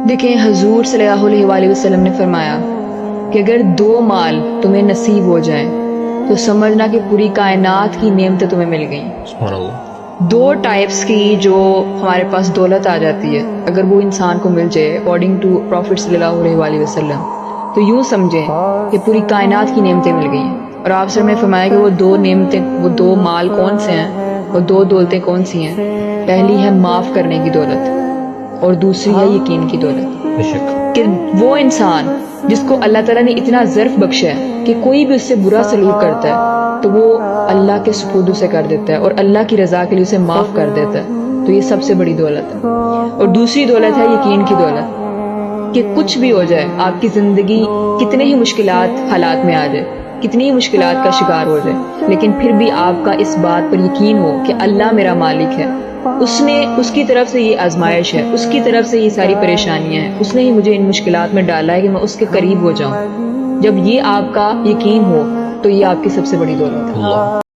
دیکھیں حضور صلی اللہ علیہ وسلم نے فرمایا کہ اگر 2 مال تمہیں نصیب ہو جائیں تو سمجھنا کہ پوری کائنات کی نعمتیں تمہیں مل گئیں۔ سبحان اللہ۔ 2 ٹائپس کی جو ہمارے پاس دولت آ جاتی ہے اگر وہ انسان کو مل جائے اکارڈنگ ٹو پروفٹ صلی اللہ علیہ وسلم، تو یوں سمجھیں کہ پوری کائنات کی نعمتیں مل گئی ہیں۔ اور آپ سے میں فرمایا کہ وہ 2 نعمتیں، وہ 2 مال کون سے ہیں، وہ 2 دولتیں کون سی ہیں؟ پہلی ہے معاف کرنے کی دولت اور دوسری ہے یقین کی دولت۔ بے شک۔ کہ وہ انسان جس کو اللہ تعالیٰ نے اتنا ظرف بخشا ہے کہ کوئی بھی اس سے برا سلوک کرتا ہے تو وہ اللہ کے سپرد اسے کر دیتا ہے اور اللہ کی رضا کے لیے اسے معاف کر دیتا ہے، تو یہ سب سے بڑی دولت ہے۔ اور دوسری دولت ہے یقین کی دولت، کہ کچھ بھی ہو جائے، آپ کی زندگی کتنے ہی مشکلات حالات میں آ جائے، کتنی ہی مشکلات کا شکار ہو جائے، لیکن پھر بھی آپ کا اس بات پر یقین ہو کہ اللہ میرا مالک ہے، اس کی طرف سے یہ آزمائش ہے، اس کی طرف سے یہ ساری پریشانیاں ہیں، اس نے ہی مجھے ان مشکلات میں ڈالا ہے کہ میں اس کے قریب ہو جاؤں۔ جب یہ آپ کا یقین ہو تو یہ آپ کی سب سے بڑی دولت ہے۔ اللہ